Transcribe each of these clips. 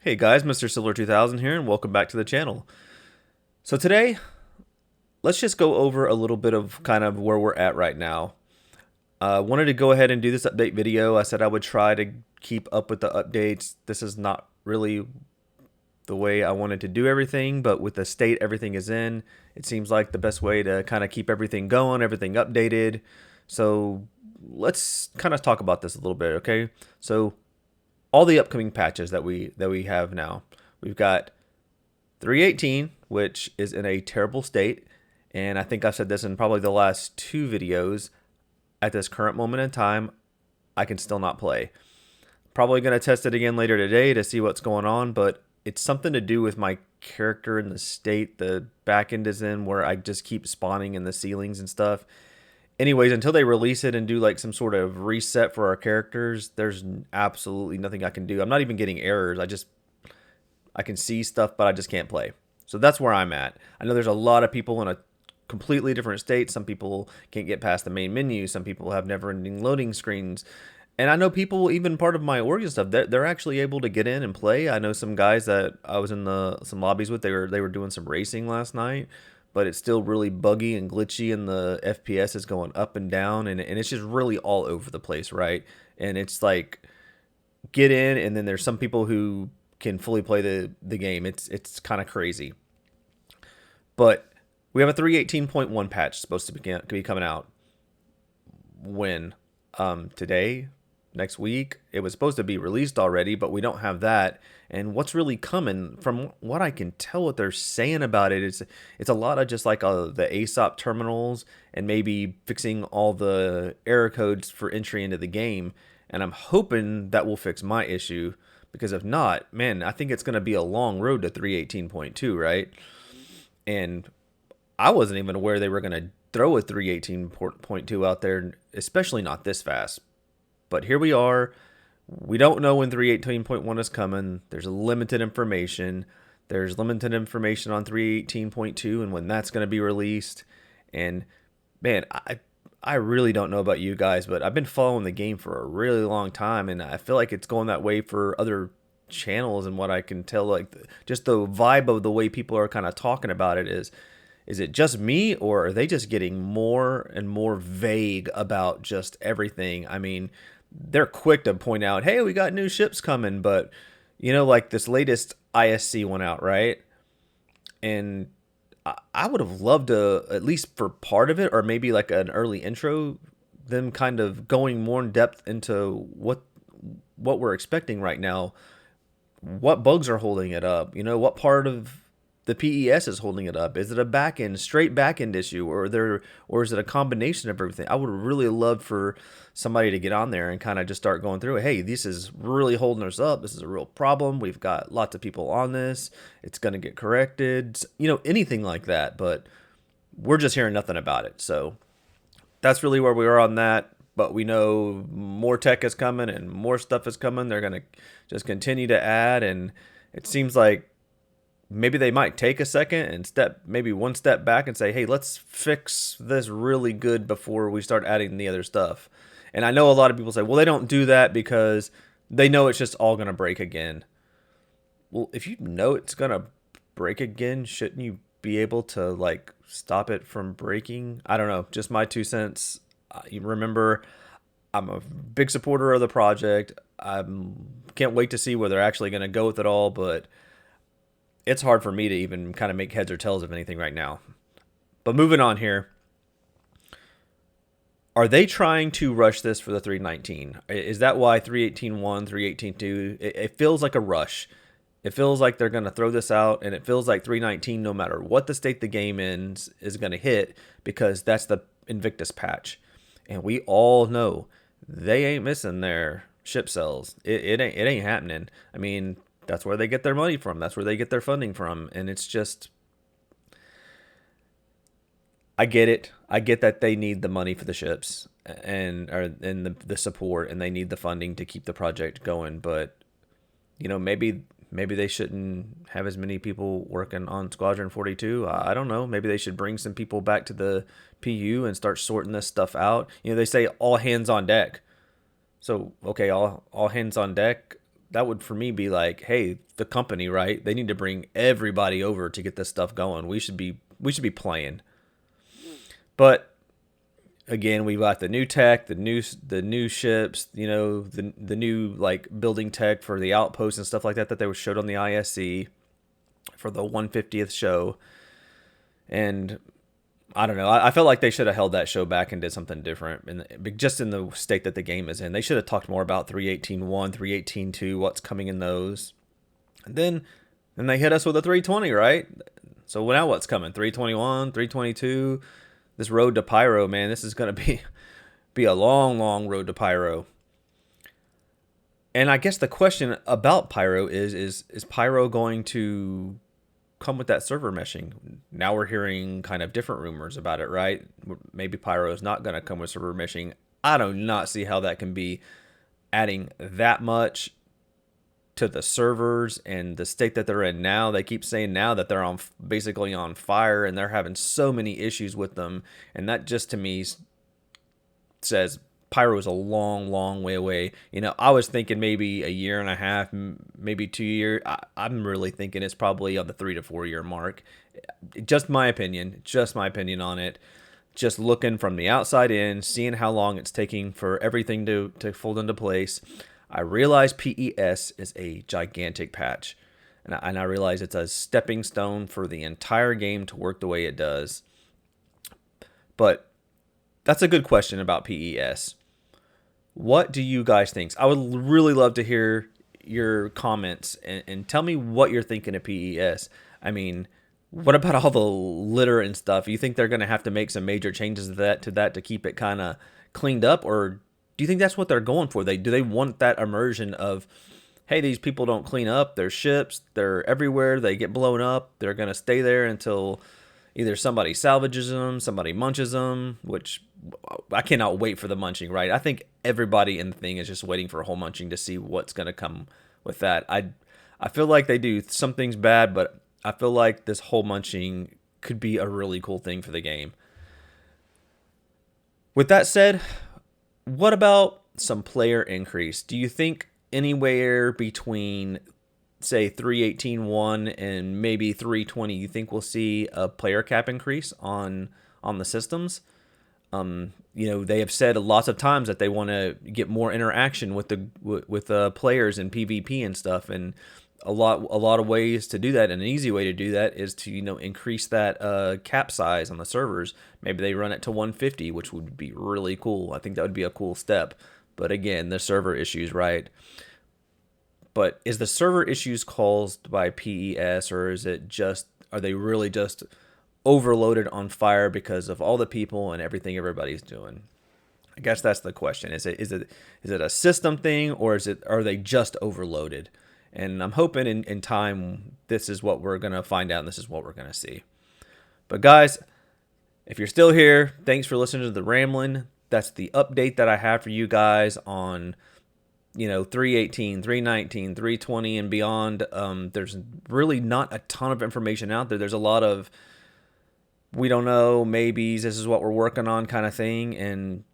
Hey guys, Mr. Silver 2000 here, and welcome back to the channel. So today, let's just go over a little bit of kind of where we're at right now. I wanted to go ahead and do this update video. I said I would try to keep up with the updates. This is not really the way I wanted to do everything, but with the state everything is in, it seems like the best way to kind of keep everything going, everything updated. So let's kind of talk about this a little bit, okay? So all the upcoming patches that we have now. We've got 318, which is in a terrible state, and I think I've said this in probably the last two videos. At this current moment in time, I can still not play. Probably going to test it again later today to see what's going on, but it's something to do with my character and the state the back end is in, where I just keep spawning in the ceilings and stuff. Anyways, until they release it and do like some sort of reset for our characters, there's absolutely nothing I can do. I'm not even getting errors. I can see stuff, but I just can't play. So that's where I'm at. I know there's a lot of people in a completely different state. Some people can't get past the main menu. Some people have never-ending loading screens. And I know people, even part of my org and stuff, they're actually able to get in and play. I know some guys that I was in some lobbies with. They were doing some racing last night, but it's still really buggy and glitchy, and the FPS is going up and down, and it's just really all over the place, right? And it's like get in, and then there's some people who can fully play the game. It's kind of crazy. But we have a 318.1 patch supposed to be coming out when today, next week. It was supposed to be released already, but we don't have that. And what's really coming, from what I can tell, what they're saying about it, is it's a lot of just like the ASOP terminals and maybe fixing all the error codes for entry into the game. And I'm hoping that will fix my issue, because if not, man, I think it's going to be a long road to 318.2, right? And I wasn't even aware they were going to throw a 318.2 out there, especially not this fast. But here we are. We don't know when 318.1 is coming. There's limited information. There's limited information on 318.2 and when that's going to be released. And man, I really don't know about you guys, but I've been following the game for a really long time, and I feel like it's going that way for other channels. And what I can tell, like just the vibe of the way people are kind of talking about it is it just me, or are they just getting more and more vague about just everything? I mean, they're quick to point out, hey, we got new ships coming, but like this latest ISC went out, right? And I would have loved to, at least for part of it, or maybe like an early intro, them kind of going more in depth into what we're expecting right now, what bugs are holding it up, what part of the PES is holding it up. Is it a straight back end issue, or is it a combination of everything? I would really love for somebody to get on there and kind of just start going through it. Hey, this is really holding us up. This is a real problem. We've got lots of people on this. It's going to get corrected. Anything like that. But we're just hearing nothing about it. So that's really where we are on that. But we know more tech is coming and more stuff is coming. They're going to just continue to add, and it seems like maybe they might take a second and maybe one step back and say, hey, let's fix this really good before we start adding the other stuff. And I know a lot of people say, well, they don't do that because they know it's just all going to break again. Well, if you know it's going to break again, shouldn't you be able to like stop it from breaking? I don't know, just my 2 cents. You remember, I'm a big supporter of the project. I can't wait to see where they're actually going to go with it all, but it's hard for me to even kind of make heads or tails of anything right now. But moving on here. Are they trying to rush this for the 319? Is that why 318.1, 318.2? It feels like a rush. It feels like they're going to throw this out, and it feels like 319, no matter what the state the game is going to hit, because that's the Invictus patch. And we all know they ain't missing their ship cells. It ain't happening. I mean, that's where they get their money from. That's where they get their funding from. And it's just, I get it. I get that they need the money for the ships and the support, and they need the funding to keep the project going. But maybe they shouldn't have as many people working on Squadron 42. I don't know. Maybe they should bring some people back to the PU and start sorting this stuff out. They say all hands on deck. So okay, all hands on deck. that would for me be like, hey, the company, right? They need to bring everybody over to get this stuff going. We should be playing. But again, we've got the new tech, the new ships, the new like building tech for the outposts and stuff like that they were showed on the ISC for the 150th show. And I don't know. I felt like they should have held that show back and did something different. And just in the state that the game is in, they should have talked more about 3.18.1, 3.18.2, what's coming in those. And then they hit us with a 320, right? So now what's coming? 321, 322. This road to Pyro, man, this is going to be a long, long road to Pyro. And I guess the question about Pyro is Pyro going to come with that server meshing? Now we're hearing kind of different rumors about it, right? Maybe Pyro is not going to come with server meshing. I do not see how that can be adding that much to the servers and the state that they're in now. They keep saying now that they're basically on fire and they're having so many issues with them. And that just to me says Pyro is a long, long way away. I was thinking maybe a year and a half, maybe 2 years. I'm really thinking it's probably on the 3 to 4 year mark. Just my opinion on it. Just looking from the outside in, seeing how long it's taking for everything to fold into place. I realize PES is a gigantic patch. And I realize it's a stepping stone for the entire game to work the way it does. But that's a good question about PES. What do you guys think? I would really love to hear your comments and tell me what you're thinking of PES. I mean, what about all the litter and stuff? You think they're going to have to make some major changes to that to keep it kind of cleaned up? Or do you think that's what they're going for? Do they want that immersion of, hey, these people don't clean up their ships, they're everywhere, they get blown up, they're going to stay there until either somebody salvages them, somebody munches them, which I cannot wait for the munching, right? I think everybody in the thing is just waiting for a whole munching to see what's going to come with that. I feel like they do some things bad, but I feel like this whole munching could be a really cool thing for the game. With that said, what about some player increase? Do you think anywhere between, say, 3.18.1 and maybe 3.20, you think we'll see a player cap increase on the systems? They have said lots of times that they want to get more interaction with the players in PvP and stuff, and a lot of ways to do that. And an easy way to do that is to increase that cap size on the servers. Maybe they run it to 150, which would be really cool. I think that would be a cool step. But again, the server issues, right? But is the server issues caused by PES, or are they really just overloaded on fire because of all the people and everything everybody's doing? I guess that's the question. Is it a system thing, or are they just overloaded? And I'm hoping in time this is what we're gonna find out, and this is what we're gonna see. But guys, if you're still here, thanks for listening to the rambling. That's the update that I have for you guys on 3.18, 3.19, 3.20 and beyond. There's really not a ton of information out there. There's a lot of we don't know, maybes, this is what we're working on kind of thing. And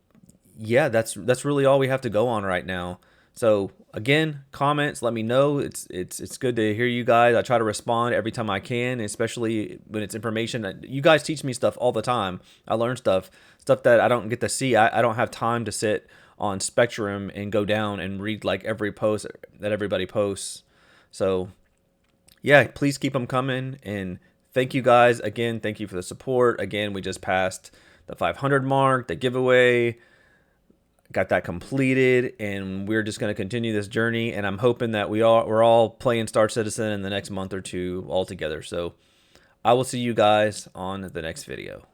yeah, that's really all we have to go on right now. So again, comments, let me know. It's good to hear you guys. I try to respond every time I can, especially when it's information. You guys teach me stuff all the time. I learn stuff that I don't get to see. I don't have time to sit on Spectrum and go down and read like every post that everybody posts. So yeah, please keep them coming. And thank you guys. Again, thank you for the support. Again, we just passed the 500 mark, the giveaway. Got that completed, and we're just going to continue this journey. And I'm hoping that we're all playing Star Citizen in the next month or two all together. So I will see you guys on the next video.